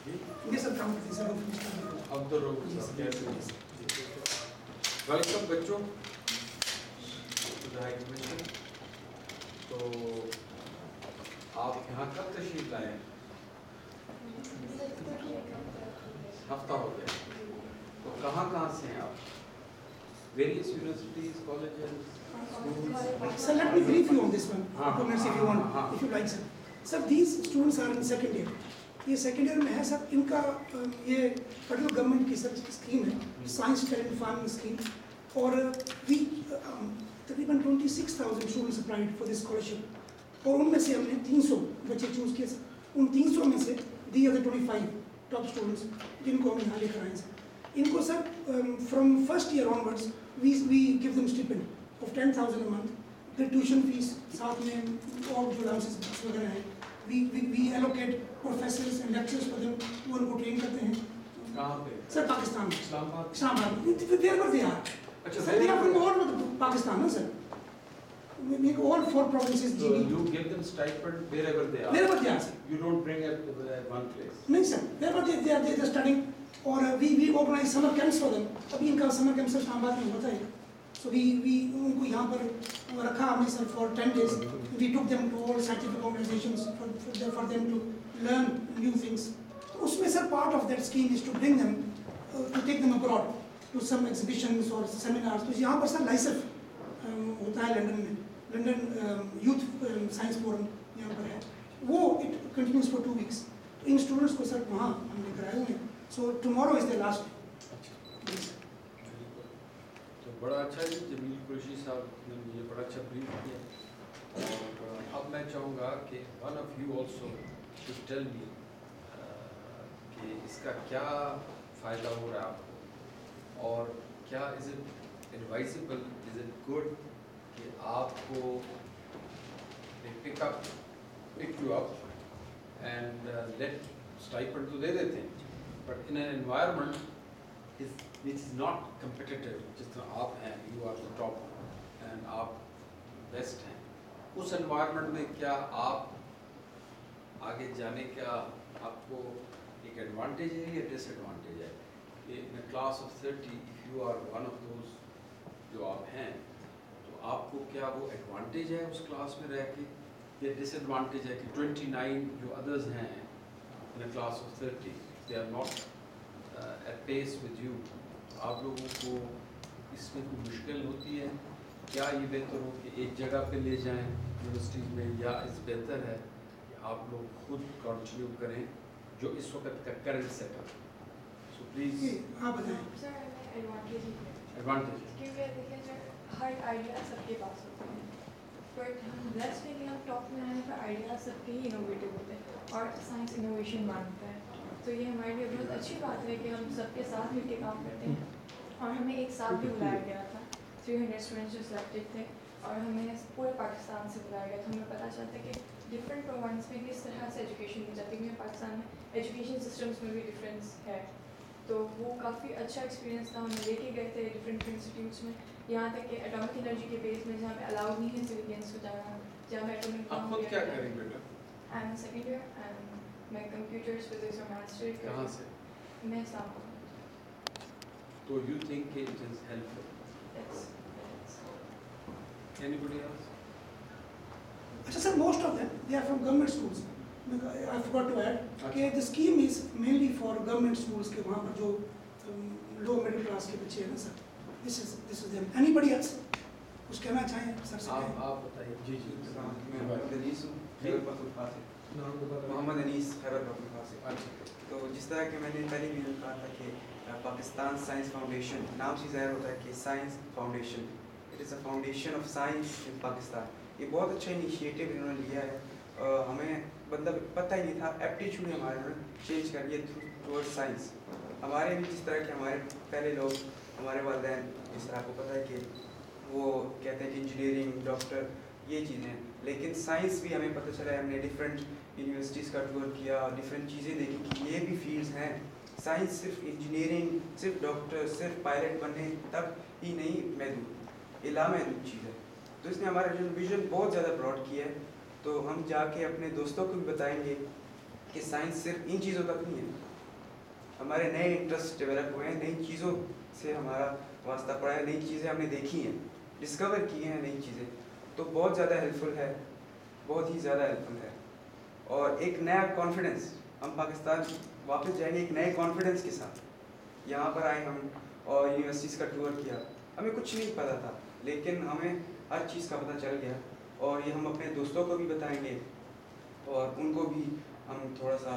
یہ سب کام کرتے ہیں سر. عبدالرؤف صاحب کیسے ہیں؟ ویلکم بچوں ٹو دا ہائی کمیشن. تو آپ یہاں کب تشریف لائے ہیں؟ ہفتہ ہو گیا. تو کہاں سے ہیں آپ؟ Various universities, colleges, Sir, let me brief you on this one. Comments if you want, if you like, sir. Sir, these students are in second year. یہ سیکنڈ ایئر میں ہے سر. ان کا یہ فیڈرل گورنمنٹ کی سر اسکیم ہے, science talent farming scheme, اور وی تقریباً 26,000 students applied for this scholarship, اور ان میں سے ہم نے 300 بچے چوز کیے سر. ان 300 میں سے دی آر 25 ٹاپ اسٹوڈنٹس جن کو ہم یہاں لے کر آئے سر. ان کو sir from first year onwards we gave them stipend of 10,000 a month. پھر ٹیوشن فیس ساتھ میں اور جو الاؤنسز وغیرہ ہیں, we allocate professors and lecturers for them وہ ان کو ٹرین کرتے ہیں. کہاں پہ سر پاکستان میں, اسلام آباد. اسلام آباد. wherever they are. اچھا Sir, they are from all over Pakistan, no sir. We make all 4 provinces. So you give them stipend wherever they are. Wherever they are, sir. You don't bring at one place. نہیں سر, wherever they are studying, اور we organize summer camps for them. ابھی ان کا summer camp سر اسلام آباد میں ہوتا ہے. So we ان کو یہاں پر رکھا ہم نے سر for 10 days. We took them to all scientific organizations for them to learn new things. تو اس میں سر part of that scheme is to bring them, to take them abroad to some exhibitions or seminars. تو یہاں پر سر لائسف ہوتا ہے London میں, London youth science forum یہاں پر ہے, وہ اٹ کنٹینیوز فار 2 weeks. تو ان اسٹوڈنٹس کو سر وہاں ہم نے کرائے ہوئے ہیں. So tomorrow is the last day. تو بڑا اچھا جی, جمیل قریشی صاحب نے مجھے بڑا اچھا بریف کیا. اور اب میں چاہوں گا کہ one of you also should tell me کہ اس کا کیا فائدہ ہو رہا ہے آپ کو, اور کیا is it advisable, is it good کہ آپ کو pick you up and let stipend تو دے دیتے ہیں, but in an environment which is not competitive, جس طرح آپ ہیں, you are the top and آپ بیسٹ ہیں, اس انوائرمنٹ میں کیا آپ آگے جانے کا آپ کو ایک ایڈوانٹیج ہے یا ڈس ایڈوانٹیج ہے؟ کہ in a class of 30 if you are one of those جو آپ ہیں, تو آپ کو کیا وہ ایڈوانٹیج ہے اس کلاس میں رہ کے, یا ڈس ایڈوانٹیج ہے کہ 29 جو ادرز ہیں in a class of 30 they are not at pace with you. آپ لوگوں کو اس میں کوئی مشکل ہوتی ہے؟ کیا یہ بہتر ہو کہ ایک جگہ پہ لے جائیں یونیورسٹیز میں, یا اس بہتر ہے کہ آپ لوگ خود کنٹینیو کریں جو اس وقت کا current set up? So please آپ بتائیں. سر ایڈوانٹیج ایڈوانٹیج کیونکہ دیکھیں سر ہر آئیڈیا سب کے پاس ہوتے ہیں, بٹ ہم بلیسڈ ہیں کہ ہم ٹاپ میں آئے پر آئیڈیا سب کے ہی انوویٹیو ہوتے ہیں, اور سائنس انوویشن مانتا ہے. تو یہ ہمارے لیے بہت اچھی بات ہے کہ ہم سب کے ساتھ مل کے کام کرتے ہیں. اور ہمیں ایک ساتھ بھی بلایا گیا تھا, 300 اسٹوڈنٹس جو سلیکٹڈ تھے, اور ہمیں پورے پاکستان سے بلایا گیا. تو ہمیں پتہ چلتا ہے کہ ڈفرینٹ پروونس میں کس طرح سے ایجوکیشن دی جاتی ہے, کیونکہ پاکستان میں ایجوکیشن سسٹمس میں بھی ڈفرینس ہے. تو وہ کافی اچھا ایکسپیرینس تھا. ہم لے کے گئے تھے ڈفرینٹ انسٹیٹیوٹس میں, یہاں تک کہ اٹامک انرجی کے بیس میں جہاں پہ الاؤڈ نہیں ہے سویلینس کو جانا, جہاں پہ اٹامک آپ خود کیا کریں بیٹا؟ I am second year and میں کمپیوٹرس فزکس اور میتھس اسٹڈی کر رہی کہاں ہوں. سے؟ میں اسلام آباد. تو یو تھنک کہ it is helpful? Anybody else? اچھا sir, most of them they are from government schools. I forgot to add کہ the scheme is mainly for government schools کے وہاں پر جو low middle class کے بچے ہیں نا سر. This is them. Anybody else کچھ کہنا چاہیں سر سے؟ آپ بتائیے. جی جی میں محمد انیس ہوں, خیبر پختونخوا سے. محمد انیس, خیبر پختونخوا سے. اچھا, تو جس طرح کہ میں نے پہلے بھی کہا تھا کہ پاکستان سائنس فاؤنڈیشن نام سے ظاہر ہوتا ہے کہ science foundation, it is a foundation of science in Pakistan. یہ بہت اچھا انیشیٹو انہوں نے لیا ہے. ہمیں مطلب پتہ ہی نہیں تھا, ایپٹیچیوڈ ہمارے انہوں نے چینج کر دیا ٹورڈ سائنس. ہمارے بھی جس طرح کہ ہمارے پہلے لوگ, ہمارے والدین, جس طرح آپ کو پتہ ہے کہ وہ کہتے ہیں کہ انجینئرنگ, ڈاکٹر, یہ چیزیں, لیکن سائنس بھی ہمیں پتہ چلا ہے. ہم نے ڈفرینٹ یونیورسٹیز کا ٹور کیا, ڈفرینٹ چیزیں دیکھی کہ یہ بھی فیلڈز ہیں. سائنس صرف انجینئرنگ, صرف ڈاکٹر, صرف پائلٹ بننے تک ہی نہیں محدود, لامحدود چیز ہے. تو اس نے ہمارا جو ویژن بہت زیادہ براڈ کیا ہے. تو ہم جا کے اپنے دوستوں کو بھی بتائیں گے کہ سائنس صرف ان چیزوں تک نہیں ہے, ہمارے نئے انٹرسٹ ڈیولپ ہوئے ہیں, نئی چیزوں سے ہمارا واسطہ پڑا ہے, نئی چیزیں ہم نے دیکھی ہیں, ڈسکور کی ہیں نئی چیزیں, تو بہت زیادہ ہیلپفل ہے, بہت ہی زیادہ ہیلپفل ہے. اور ایک نیا کانفیڈنس, ہم پاکستان واپس جائیں گے ایک نئے کانفیڈنس کے ساتھ. یہاں پر آئے ہم اور یونیورسٹیز کا ٹور کیا, ہمیں کچھ نہیں پتہ تھا لیکن ہمیں ہر چیز کا پتہ چل گیا, اور یہ ہم اپنے دوستوں کو بھی بتائیں گے اور ان کو بھی ہم تھوڑا سا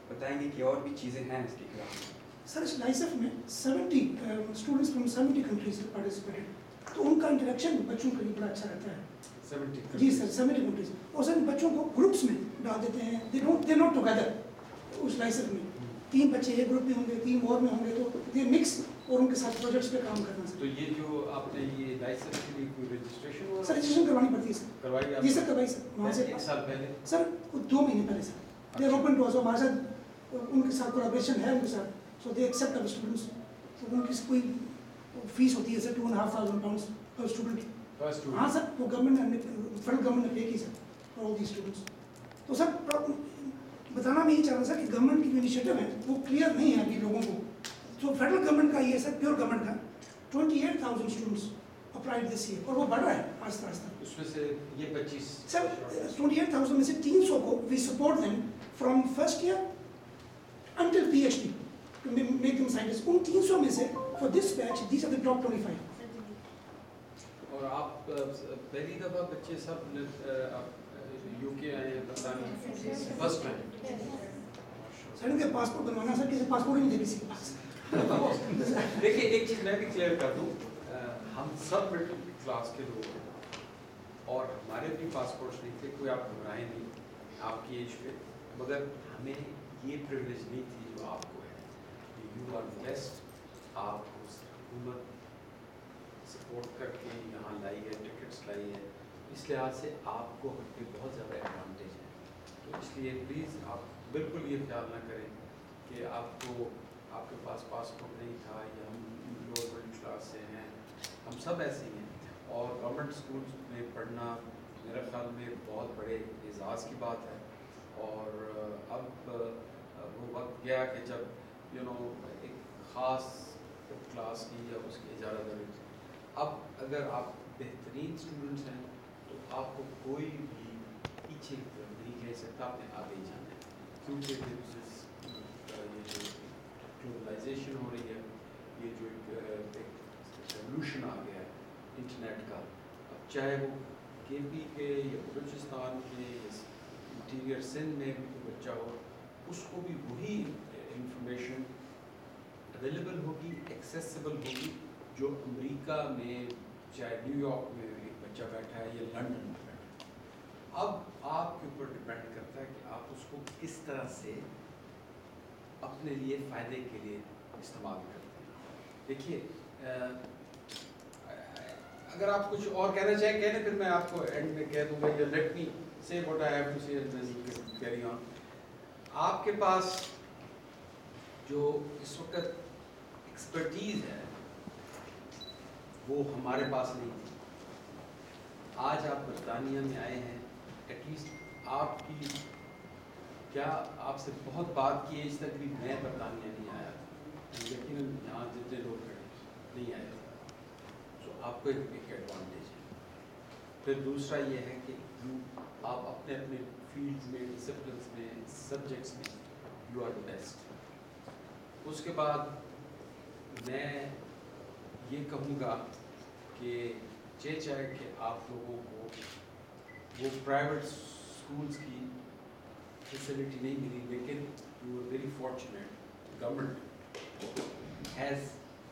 بتائیں گے کہ اور بھی چیزیں ہیں اس کے خلاف. سر اس لائسف میں 70 اسٹوڈنٹس فرام 70 کنٹریز پارٹیسپیٹڈ, تو ان کا انٹریکشن بچوں کے لیے بڑا اچھا رہتا ہے. 70 جی سر 70 کنٹریز, اور سر بچوں کو گروپس میں ڈال دیتے ہیں, دے ناٹ ٹوگیدر. اس لائسف میں 3 بچے ایک گروپ میں ہوں گے, 3 اور میں ہوں گے, تو دے مکس, اور ان کے ساتھ پروجیکٹس پہ کام کرنا. سر تو یہ جو آپ نے یہ لائسنس کے لیے کوئی رجسٹریشن ہوا؟ سر رجسٹریشن کروانی پڑتی ہے سر. کروائی آپ؟ جی سر کروائی سر, وہاں سے 1 سال پہلے سر 2 مہینے پہلے سر. دے اوپن ٹو, ہمارے ساتھ ان کے ساتھ کولیبریشن ہے ان کے ساتھ, سو دے ایکسیپٹ آور اسٹوڈنٹس. تو ان کی کوئی فیس ہوتی ہے سر 2,500 pounds پر اسٹوڈنٹ. ہاں سر, وہ گورنمنٹ نے, فیڈرل گورنمنٹ نے پے کی sir for all the students. تو سر بتانا میں یہ چاہ رہا تھا کہ گورنمنٹ کی جو انیشیٹو ہے وہ کلیئر نہیں ہے ابھی لوگوں کو. جو فیڈرل گورنمنٹ کا یہ سر پیور گورنمنٹ کا 28,000 اسٹوڈنٹس اپلائڈ دس ایئر, اور وہ بڑھ رہا ہے آہستہ آہستہ. اس میں سے یہ 25 سر 28,000 میں سے 300 کو we support them from first year until P H D to make them scientists. ان 300 میں سے for this batch these are the top 25. اور آپ پہلی دفعہ بچے سب یو کے آئے ہیں برطانیہ فرسٹ ٹائم؟ سر ان کے پاسپورٹ بنوانا, سر کسی پاسپورٹ ہی نہیں دے کسی کے پاس. دیکھیے ایک چیز میں بھی کلیئر کر دوں, ہم سب مڈل کلاس کے لوگ ہیں اور ہمارے بھی پاسپورٹس نہیں تھے, کوئی آپ گھبرائیں نہیں آپ کی ایج پہ, مگر ہمیں یہ پریولیج نہیں تھی جو آپ کو ہے. یو آر بلیسڈ, آپ کو حکومت سپورٹ کر کے یہاں لائی ہے, ٹکٹس لائی ہے, اس لحاظ سے آپ کو ہم پہ بہت زیادہ ایڈوانٹیج ہے. تو اس لیے پلیز آپ بالکل یہ خیال نہ کریں کہ آپ کو آپ کے پاس پاسپورٹ نہیں تھا یا ہم لوور مڈل کلاس سے ہیں, ہم سب ایسے ہی ہیں. اور گورنمنٹ اسکولس میں پڑھنا میرے خیال میں بہت بڑے اعزاز کی بات ہے. اور اب وہ وقت گیا کہ جب ایک خاص کلاس کی یا اس کی اجارہ داری. اب اگر آپ بہترین اسٹوڈنٹس ہیں تو آپ کو کوئی بھی پیچھے نہیں کہہ سکتا, آپ نے آگے ہی جانا ہے. کیونکہ یہ جو گلوبلائزیشن ہو رہی ہے, یہ جو ایک ریولوشن آ گیا ہے انٹرنیٹ کا, اب چاہے وہ کے پی کے یا بلوچستان کے یا انٹیریئر سندھ میں بھی کوئی بچہ ہو, اس کو بھی وہی انفارمیشن اویلیبل ہوگی, ایکسیسیبل ہوگی جو امریکہ میں چاہے نیو یارک میں ایک بچہ بیٹھا ہے یا لنڈن میں بیٹھا ہے. اب آپ کے اوپر ڈپینڈ کرتا ہے کہ آپ اس کو کس طرح سے اپنے لیے فائدے کے لیے استعمال کرتے ہیں. دیکھیے اگر آپ کچھ اور کہنا چاہیں کہنے, پھر میں آپ کو اینڈ میں کہہ دوں گا یا let me say what I have to say and then you can carry on. آپ کے پاس جو اس وقت ایکسپرٹیز ہے وہ ہمارے پاس نہیں تھی. آج آپ برطانیہ میں آئے ہیں, ایٹ لیسٹ آپ کی کیا آپ سے بہت بات کی ایج تک بھی میں برطانیہ نہیں آیا تھا, یقیناً یہاں جتنے لوگ کھڑے نہیں آئے تھے. تو آپ کو ایک ایڈوانٹیج ہے. پھر دوسرا یہ ہے کہ آپ اپنے اپنے فیلڈز میں, ڈسپلنس میں, سبجیکٹس میں یو آر دا بیسٹ. اس کے بعد میں یہ کہوں گا کہ چاہے کہ آپ لوگوں کو وہ پرائیویٹ اسکولس کی فیسلٹی نہیں ملی, لیکن you are very fortunate, government has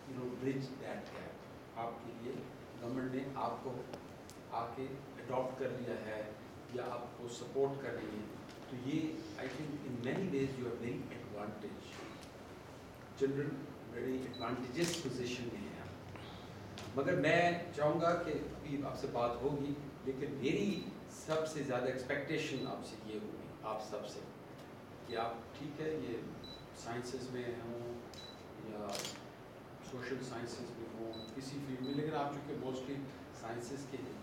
bridge that gap. آپ کے لیے گورنمنٹ نے آپ کو آ کے اڈاپٹ کر لیا ہے یا آپ کو سپورٹ کر رہی ہے. تو یہ I think in many ways you are very advantage, children very advantageous position میں ہیں. مگر میں چاہوں گا کہ ابھی آپ سے بات ہوگی, لیکن میری سب سے زیادہ ایکسپیکٹیشن آپ سے یہ ہوگی, آپ سب سے, کہ آپ ٹھیک ہے یہ سائنسز میں ہوں یا سوشل سائنسز میں ہوں, کسی فیلڈ میں, لیکن آپ چونکہ موسٹلی سائنسز کے ہیں,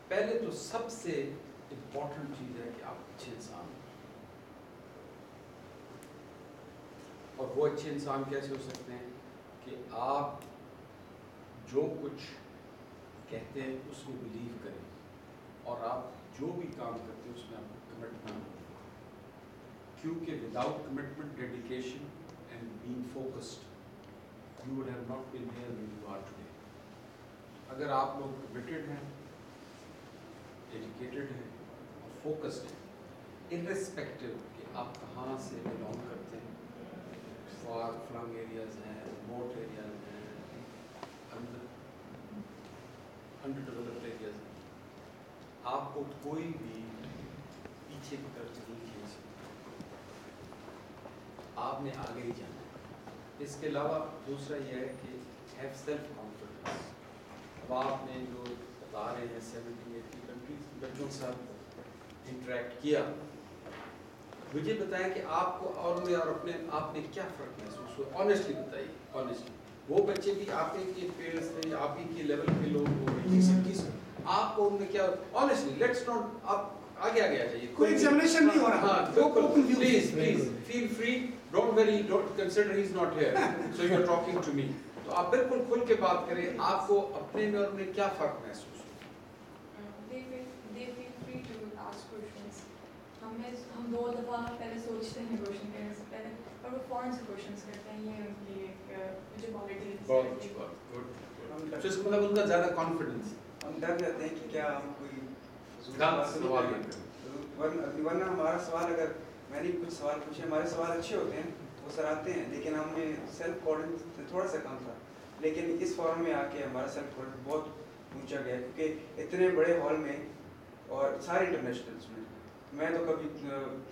پہلے تو سب سے امپورٹنٹ چیز ہے کہ آپ اچھے انسان ہوں. اور وہ اچھے انسان کیسے ہو سکتے ہیں کہ آپ جو کچھ کہتے ہیں اس کو بلیو کریں اور آپ جو بھی کام کرتے ہیں اس میں آپ کو کمٹمنٹ ہو, کیونکہ without commitment, dedication and being focused you would have not been here where you are today. اگر آپ لوگ کمیٹڈ ہیں, ڈیڈیکیٹڈ ہیں اور فوکسڈ ہیں, ارسپیکٹو کہ آپ کہاں سے بلانگ کرتے ہیں, فار فلنگ ایریاز ہیں, ریموٹ ایریاز ہیں, انڈر ڈیولپڈ ایریاز ہیں, آپ کو کوئی بھی پیچھے کی طرف نہیں کھینچ سکتا, آپ نے آگے ہی جانا ہے. اس کے علاوہ دوسرا یہ ہے کہ ہیو سیلف کانفیڈنس. اب آپ نے جو بتا رہے ہیں 70-80 کنٹریز بچوں کے ساتھ انٹریکٹ کیا, مجھے بتائیں کہ آپ کو اور میں اور اپنے آپ نے کیا فرق محسوس ہوا, آنیسٹلی بتائیے, آنیسٹلی. وہ بچے بھی آپ کے پیرنٹس تھے, آپ ہی کے لیول کے لوگ ہو, آپ کو ان میں کیا, آنیسٹلی لیٹس ناٹ, آپ آگے آگے آ جائیے, کوئی ایگزامینیشن نہیں ہو رہا, please please feel free, don't worry, don't consider he is not here so you are talking to me. تو آپ بالکل کھل کے بات کریں, آپ کو اپنے میں اور میں کیا فرق محسوس ہو. ہم 2 دفعہ پہلے سوچتے ہیں کوشچن کرنے سے پہلے, اور وہ فوراً سے کوشچنس کرتے ہیں. یہ ان کی ایک جو کوالٹی ہے, اس کا مطلب ان کا زیادہ کانفیڈنس. ہم ڈر جاتے ہیں کہ کیا ہم کوئی سوال ورنہ ہمارا سوال, اگر میں نے کچھ سوال پوچھے, ہمارے سوال اچھے ہوتے ہیں, وہ سر آتے ہیں, لیکن ہم نے سیلف کانفیڈنس تھوڑا سا کم تھا. لیکن اس فارم میں آ کے ہمارا سیلف کانفیڈنس بہت اونچا گیا, کیونکہ اتنے بڑے ہال میں اور سارے انٹرنیشنل اسٹوڈنٹ, میں تو کبھی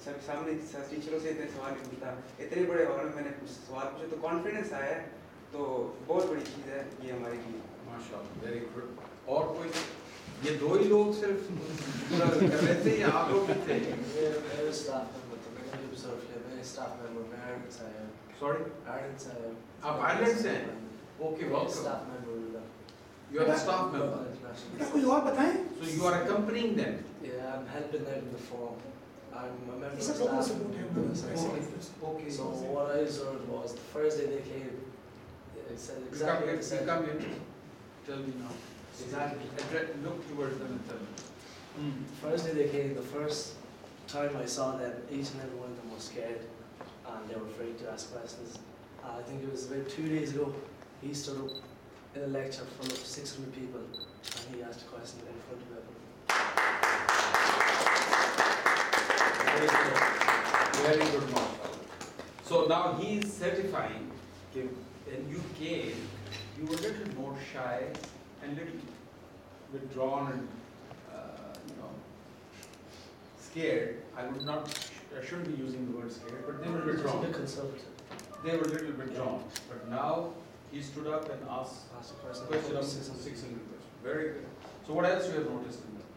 سر سامنے ٹیچروں سے اتنے سوال نہیں پوچھتا, اتنے بڑے ہال میں میں نے کچھ سوال پوچھے تو کانفیڈنس آیا ہے, تو بہت بڑی چیز ہے یہ ہمارے لیے. ماشاء اللہ, ویری گڈ. اور کوئی, یہ 2 ہی لوگ صرف پورا کر رہے تھے یا آپ لوگ بھی تھے؟ سوری, آپ آئرلینڈ سے ہیں؟ Okay, welcome. You are a staff member. کوئی اور بتائیں. So you are accompanying them. Yeah, I'm helping them in the forum. I'm a member of It's a staff. proper support. Okay. So what I observed was the first day they came, it said exactly what they said. Come here. Tell me now. Exactly. Look towards them and tell me. First day they came, the first time I saw them, each and every one of them was scared and they were afraid to ask questions. I think it was about 2 days ago, he stood up in a lecture full of 600 people and he asked a question in front of everyone. Very good. Very good, Marshall. So now he is certifying that when you came, you were a little more shy and little withdrawn and scared. I shouldn't be using the word scared, but they were He was a withdrawn. bit conservative. They were a little withdrawn. But now he stood up and asked Asked a question. questions, 600 questions. Very good. So what else you have noticed in that?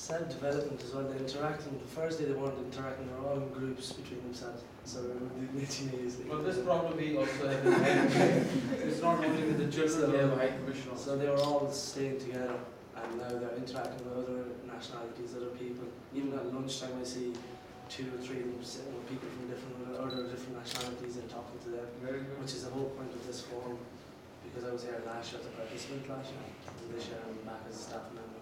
Self-development as well, they're interacting. The first day they weren't interacting, they were all in groups between themselves. So they were doing teenagers. Well, this probably also has been high. It's not only with the children, they have high commission also. So they were all staying together and now they're interacting with other nationalities, other people. Even at lunchtime I see 2 or 3 of them sitting with people from different nationalities and talking to them. Very good. Which is the whole point of this forum, because I was here last year as a participant last year, and this year I'm back as a staff member.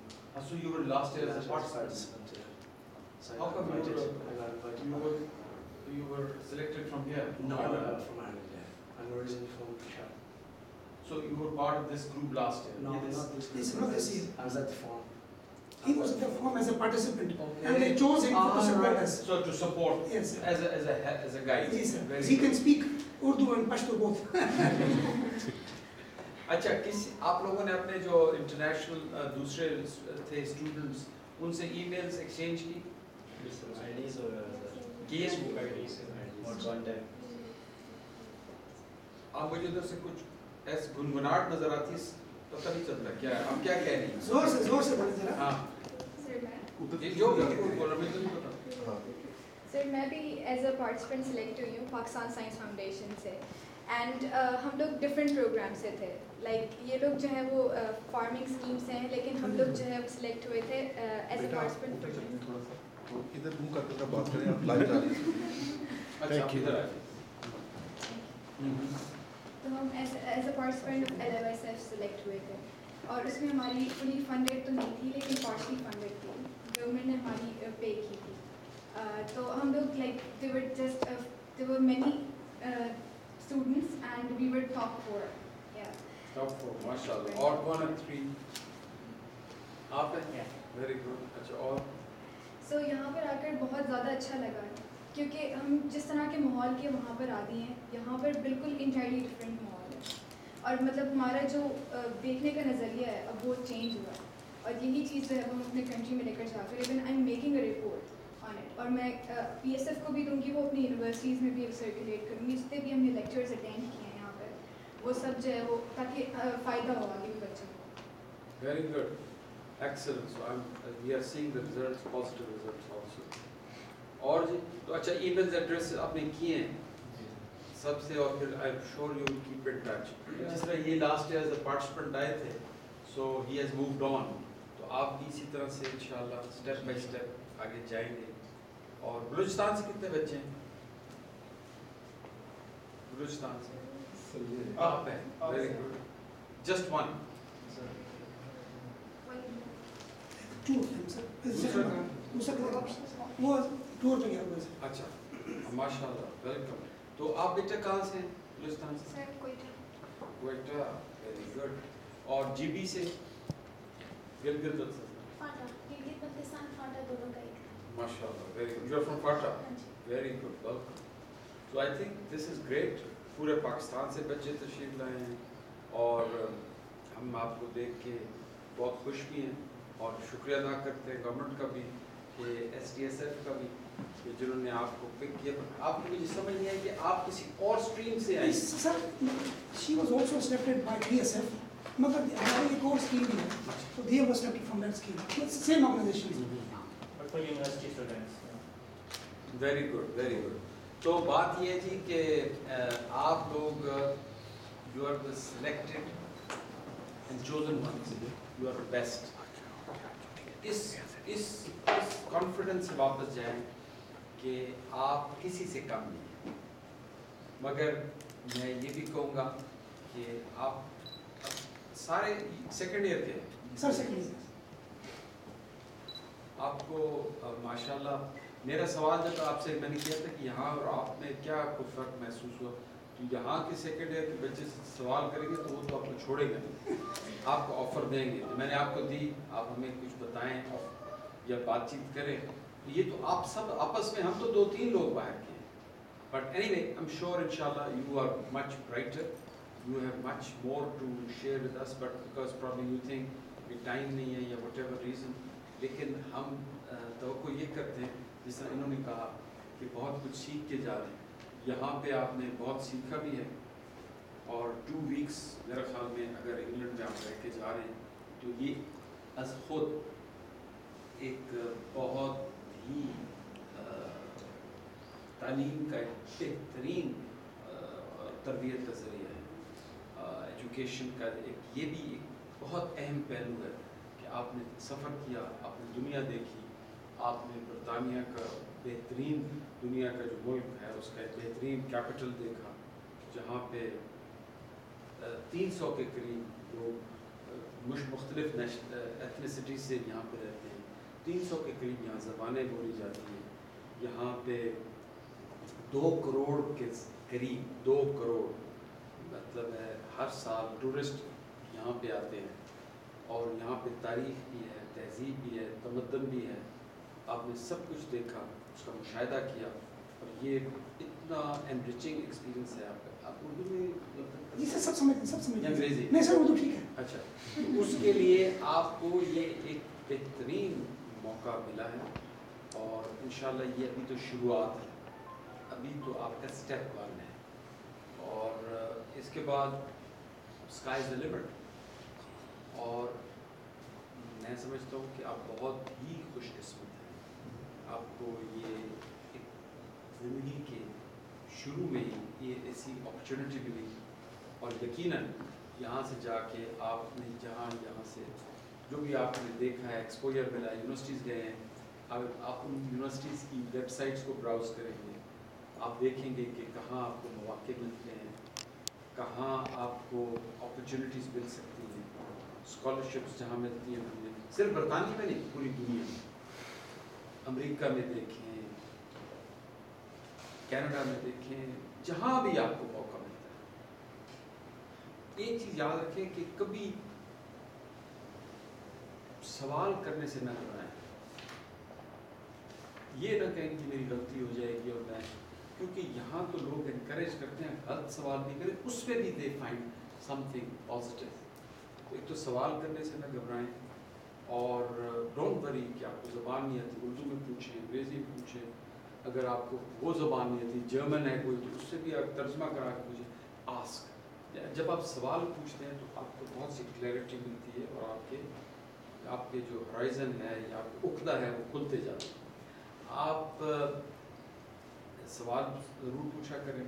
So you were last year as a Last year participant. yeah. So How come I got invited. You were selected from here? No, I'm from Ireland, yeah. I'm originally from Shell. So you were part of this group last year? No, Yes. not this. This is not this year. I was at the forum. He was at the forum as a participant, Okay. and they chose him to support right. us. So to support, Yes, sir. as a guide. Yes, sir. Very He good. can speak Urdu and Pashto both. اچھا آپ لوگوں نے اپنے جو international دوسرے تھے students ان سے ای mills exchange کی؟ آپ مجھے ادھر سے کچھ ایسے گنگناہٹ نظر آتی ہے, پتہ نہیں چلتا کیا ہے, آپ کیا کہہ رہی ہیں؟ زور سے بولے ذرا. ہاں جو بول رہا مجھے نہیں پتا. سر میں بھی ایز اے پارٹیسپینٹ سلیکٹ ہوئی ہوں پاکستان سائنس فاؤنڈیشن سے, اینڈ ہم لوگ ڈفرینٹ پروگرام سے تھے. لائک یہ لوگ جو ہیں وہ فارمنگ اسکیمس ہیں, لیکن ہم لوگ جو ہے سلیکٹ ہوئے تھے ایز اے پارٹیسپینٹ. ادھر منہ کر کے بات کریں, آپ لائیو جا رہی ہیں. اچھا ادھر آئیے. تو ہم as a participant of LMSF select ہوئے تھے اور اس میں ہماری فلی فنڈیڈ تو نہیں تھی لیکن پارشلی فنڈیڈ تھی, گورنمنٹ نے ہماری پے کی تھی. تو ہم لوگ like there were many students and we were top 4. Yeah. Top 4 ماشاءاللہ. اور کون ہے 3 آپ ہیں؟ Very good. اچھا اور سو یہاں پر آ کر بہت زیادہ اچھا لگا کیونکہ ہم جس طرح کے ماحول کے وہاں پر عادی ہیں, یہاں پر بالکل انٹائرلی ڈفرینٹ ماحول ہے اور مطلب ہمارا جو دیکھنے کا نظریہ ہے اب وہ چینج ہوا ہے اور یہی چیز جو ہے وہ ہم اپنے کنٹری میں لے کر جا کر even I am making a report on it اور میں PSF کو بھی دوں گی, وہ اپنی یونیورسٹیز میں بھی سرکولیٹ کروں گی, جتنے بھی ہم نے لیکچرز اٹینڈ کیے ہیں یہاں پر وہ سب جو ہے وہ تاکہ فائدہ ہو آگے بھی بچوں کو. Very good. Excellent. So we are seeing the results, positive results also. اور جی تو اچھا ایونٹس ایڈریس آپ نے کیے ہیں سب سے اور پھر I am sure you will keep in touch. جس طرح یہ last year as a participant آئے تھے سو ہی ہیز مووڈ آن, تو آپ بھی اسی طرح سے انشاءاللہ اسٹیپ بائی اسٹیپ آگے جائیں گے. اور بلوچستان سے کتنے بچے ہیں؟ بلوچستان سے آپ ہیں. Very good. Just one. 2 of them, sir. دوسرا وہ ٹور پہ گیا ہوا ہے. اچھا ماشاءاللہ. ویلکم. تو آپ بیٹا کہاں سے ہیں بلوچستان سے؟ Sir Quetta. Quetta. Very good. اور GB سے گلگت بلتستان. فاٹا. گلگت بلتستان فاٹا دونوں کا ایک. ماشاءاللہ. Very good. You are from FATA. Very good. Welcome. So I think this is great. پورے پاکستان سے بچے تشریف لائے ہیں اور ہم آپ کو دیکھ کے بہت خوش بھی ہیں اور شکریہ ادا کرتے ہیں گورنمنٹ کا بھی کہ SDSF کا بھی کہ جنہوں نے آپ کو پک کیا. آپ کو مجھے سمجھ نہیں آئی کہ آپ کسی اور اسٹریم سے آئے. Sir she was also selected by PSF, مگر ہماری ایک اور اسکیم بھی ہے تو they was selected from that scheme, same organization. But for university students. Very good. Very good. تو بات یہ تھی کہ آپ لوگ you are the selected and chosen ones, you are the best. اس کانفیڈنس سے واپس جائیں کہ آپ کسی سے کم نہیں ہیں, مگر میں یہ بھی کہوں گا کہ آپ سارے سیکنڈ ایئر کے سر سیکنڈ آپ کو ماشاءاللہ. میرا سوال جب آپ سے میں نے کیا تھا کہ یہاں اور آپ میں کیا آپ کو فرق محسوس ہوا, تو یہاں کے سیکنڈ ایئر کے بچے سے سوال کریں گے تو وہ تو آپ کو چھوڑیں گے, آپ کو آفر دیں گے. میں نے آپ کو دی, آپ ہمیں کچھ بتائیں یا بات چیت کریں. یہ تو آپ سب آپس میں, ہم تو 2-3 لوگ باہر کے ہیں, but anyway I am sure انشاءاللہ you are much brighter, you have much more to share with us, but because probably you think کہ ٹائم نہیں ہے یا وٹ ایور ریزن. لیکن ہم توقع یہ کرتے ہیں جس طرح انہوں نے کہا کہ بہت کچھ سیکھ کے جا رہے ہیں. یہاں پہ آپ نے بہت سیکھا بھی ہے اور 2 ویکس میرے خیال میں اگر انگلینڈ میں آپ رہ کے جا رہے ہیں تو یہ از خود ایک بہت ہی تعلیم کا ایک بہترین تربیت کا ذریعہ ہے. ایجوکیشن کا ایک یہ بھی ایک بہت اہم پہلو ہے کہ آپ نے سفر کیا, آپ نے دنیا دیکھی, آپ نے برطانیہ کا بہترین دنیا کا جو ملک ہے اس کا ایک بہترین کیپٹل دیکھا جہاں پہ 300 کے قریب لوگ مختلف ایتھنیسٹی سے یہاں پہ رہتے ہیں, 300 کے قریب یہاں زبانیں بولی جاتی ہیں. یہاں پہ 2 کروڑ کے قریب 2 کروڑ مطلب ہے ہر سال ٹورسٹ یہاں پہ آتے ہیں اور یہاں پہ تاریخ بھی ہے, تہذیب بھی ہے, تمدن بھی ہے. آپ نے سب کچھ دیکھا, اس کا مشاہدہ کیا اور یہ اتنا انریچنگ ایکسپیرینس ہے. آپ اردو میں سب سمجھ انگریزی نہیں سر اردو ٹھیک ہے. اچھا, اس کے لیے آپ کو یہ ایک بہترین موقع ملا ہے اور انشاءاللہ یہ ابھی تو شروعات ہے, ابھی تو آپ کا اسٹیپ 1 ہے اور اس کے بعد اسکائی از دا لمٹ. اور میں سمجھتا ہوں کہ آپ بہت ہی خوش قسمت ہیں, آپ کو یہ ایک زندگی کے شروع میں ہی یہ ایسی اپرچونٹی ملی اور یقیناً یہاں سے جا کے آپ نے یہاں سے جو بھی آپ نے دیکھا ہے, ایکسپوجر ملا, یونیورسٹیز گئے ہیں, آپ ان یونیورسٹیز کی ویب سائٹس کو براؤز کریں گے, آپ دیکھیں گے کہ کہاں آپ کو مواقع ملتے ہیں, کہاں آپ کو اپرچونیٹیز مل سکتی ہیں, اسکالرشپس جہاں ملتی ہیں ہمیں, صرف برطانیہ میں نہیں پوری دنیا میں, امریکہ میں دیکھیں, کینیڈا میں دیکھیں, جہاں بھی آپ کو موقع ملتا ہے. ایک چیز یاد رکھیں کہ کبھی سوال کرنے سے نہ گھبرائیں, یہ نہ کہیں کہ میری غلطی ہو جائے گی اور میں, کیونکہ یہاں تو لوگ انکریج کرتے ہیں غلط سوال نہیں کریں, اس پہ بھی they find some thing positive. ایک تو سوال کرنے سے نہ گھبرائیں, اور ڈونٹ وری کہ آپ کو زبان نہیں آتی, اردو میں پوچھیں, انگریزی میں پوچھیں, اگر آپ کو وہ زبان نہیں آتی, جرمن ہے کوئی تو اس سے بھی آپ ترجمہ کرا کے پوچھیں. آسک, جب آپ سوال پوچھتے ہیں تو آپ کو بہت سی کلیئرٹی ملتی ہے, اور آپ کے جو ہرائزن ہے یا آپ کو عقدہ ہے وہ کھلتے جاتے ہیں. آپ سوال ضرور پوچھا کریں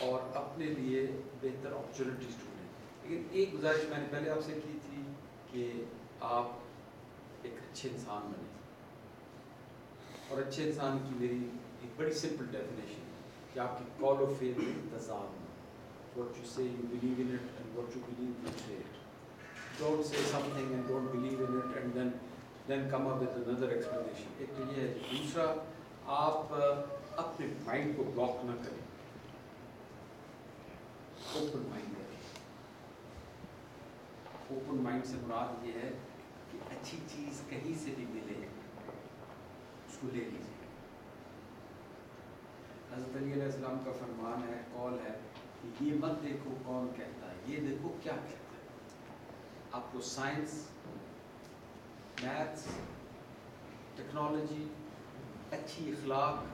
اور اپنے لیے بہتر اپرچونیٹیز ڈھونڈیں. لیکن ایک گزارش میں نے پہلے آپ سے کی تھی کہ آپ ایک اچھے انسان بنیں, اور اچھے انسان کی میری ایک بڑی سمپل ڈیفینیشن ہے کہ آپ کی کال آف فیتھ میں تضاد ہو. What you say you believe in it, and what you believe you say it. Don't say something and don't believe in it and then come up with another explanation. ایک تو یہ ہے. دوسرا, آپ اپنے mind کو بلاک نہ کریں, اوپن مائنڈ رکھیں. اوپن مائنڈ سے مراد یہ ہے کہ اچھی چیز کہیں سے بھی ملے اس کو لے لیجیے. حضرت علی علیہ السلام کا فرمان ہے, قول ہے کہ یہ مت دیکھو کون کہتا ہے, یہ دیکھو کیا کہتا ہے. آپ کو سائنس, میتھس, ٹیکنالوجی, اچھی اخلاق,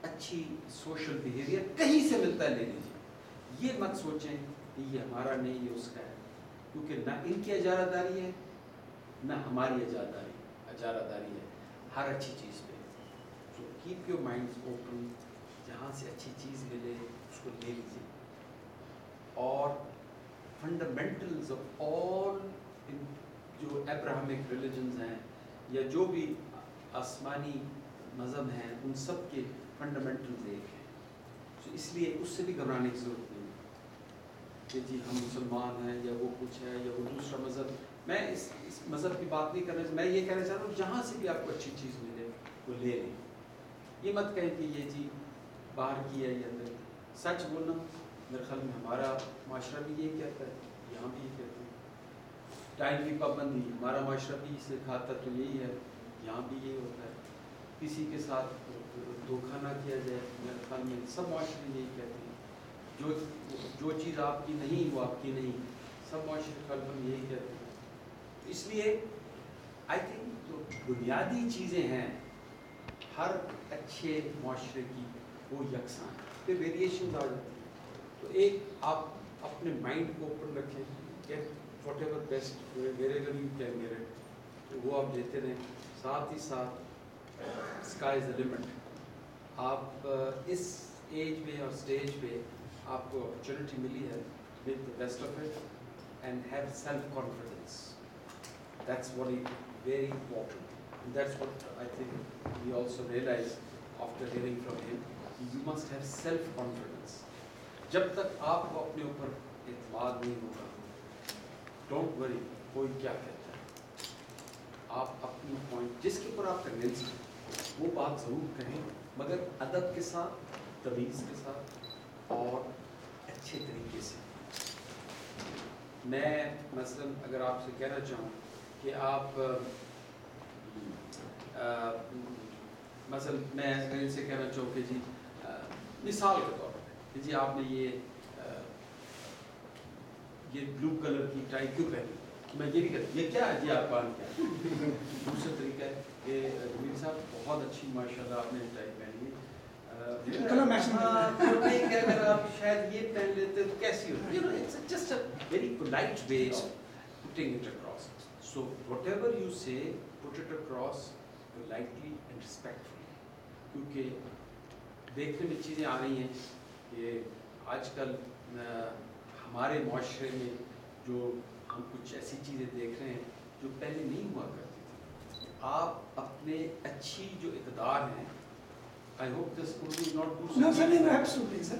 اچھی سوشل بیہیویئر کہیں سے ملتا ہے, لے لیجیے. یہ مت سوچیں کہ یہ ہمارا نہیں یہ اس کا ہے, کیونکہ نہ ان کی اجارہ داری ہے نہ ہماری اجارہ داری ہے ہر اچھی چیز پہ. So keep your minds open, جہاں سے اچھی چیز ملے اس کو لے لیجیے. اور فنڈامنٹلز آف آل جو ابراہمک ریلیجنز ہیں یا جو بھی آسمانی مذہب ہیں, ان سب کے فنڈامنٹلز ایک ہیں. تو اس لیے اس سے بھی گھبرانے کی ضرورت نہیں کہ جی ہم مسلمان ہیں یا وہ کچھ ہے یا وہ دوسرا مذہب. میں اس مذہب کی بات نہیں کرنا, میں یہ کہنا چاہ رہا ہوں جہاں سے بھی آپ کو اچھی چیز ملے وہ لے لیں. یہ مت کہیں کہ یہ جی باہر کی ہے یا اندر. سچ بولنا میرے خیال میں ہمارا معاشرہ بھی یہ کہتا ہے, یہاں بھی یہ کہتے ہیں. ٹائم کی پابندی ہمارا معاشرہ بھی سکھاتا تو یہی ہے, یہاں بھی یہ ہوتا ہے. کسی کے ساتھ دھوکہ نہ کیا جائے, میرے خیال میں سب معاشرے یہی کہتے ہیں. جو چیز آپ کی نہیں وہ آپ کی نہیں, سب معاشرے خیال میں یہی کہتے ہیں. اس لیے آئی تھنک جو بنیادی چیزیں ہیں ہر اچھے معاشرے کی وہ یکساں ہیں, پھر ویریشنز آ جاتی ہیں. تو ایک آپ اپنے مائنڈ کو اوپن رکھیں, get whatever best wherever you can get it, تو وہ آپ لیتے رہیں. ساتھ ہی ساتھ اسکائی از دا لمٹ. آپ اس ایج پہ اور اسٹیج پہ آپ کو اپرچونیٹی ملی ہے, make the best of it and have self confidence. That's what is very important. That's what I think we also realize after hearing from him. You must have self-confidence. جب تک آپ کو اپنے اوپر اعتماد نہیں ہوگا, don't worry کوئی کیا کہتا ہے. آپ اپنی پوائنٹ جس کے اوپر آپ کنونس ہیں وہ بات ضرور کہیں, مگر ادب کے ساتھ, تمیز کے ساتھ اور اچھے طریقے سے. میں مثلاً اگر آپ سے کہنا چاہوں کہ آپ مثلا میں اگر ان سے کہنا چاہوں کہ جی مثال کے طور پر کہ جی آپ نے یہ بلو کلر کی ٹائی کیوں پہنی, میں یہ بھی کہتا ہوں یہ کیا ہے جی آپ پہن کیا. دوسرا طریقہ ہے کہ میر صاحب بہت اچھی ماشاء اللہ آپ نے ٹائی پہنی ہے, اگر آپ شاید یہ پہن لیتے تو کیسی ہوتی. Just a very polite way of putting it across. So whatever you say put it across politely and respectfully. کیونکہ دیکھنے میں چیزیں آ رہی ہیں کہ آج کل ہمارے معاشرے میں جو ہم کچھ ایسی چیزیں دیکھ رہے ہیں جو پہلے نہیں ہوا کرتی تھی. آپ اپنے اچھی جو اقدار ہیں I hope this will not do No, sir, something no, absolutely, sir.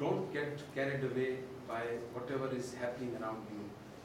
Don't get carried away by whatever is happening around you.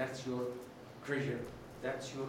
That's your treasure. That's your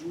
2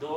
2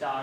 4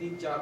3-4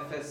FS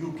UK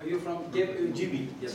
Are you from GB? Yes.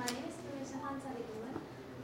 My name is Kulbasha Khan Sadiq Moman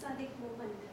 Sadiq Moman।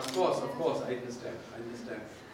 Of course, I understand.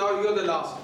now you are the last,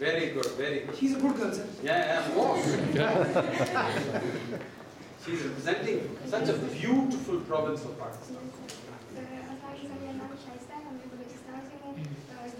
Very good. She's a good girl, sir. Yeah, of course. She's representing such a beautiful province of Pakistan.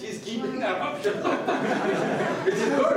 She is keeping her option open, which is good.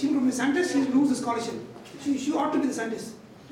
she will be scientist, she will lose the scholarship. She ought to be the scientist.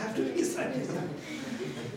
have to be a scientist.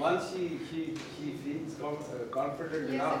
Once she feels confident enough,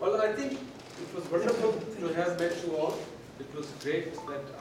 Well, I think it was wonderful to have met you all. It was great that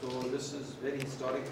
so this is very historic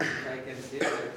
I can say that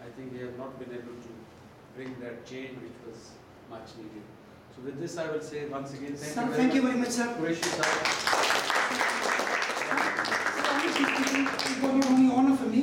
I think we have not been able to bring that change which was much needed. So with this I will say once again thank you very much, sir. Qureshi sir. it was not only honor for me,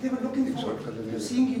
they were looking forward to seeing you.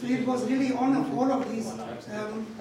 So it was really honor for all of these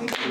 Thank you.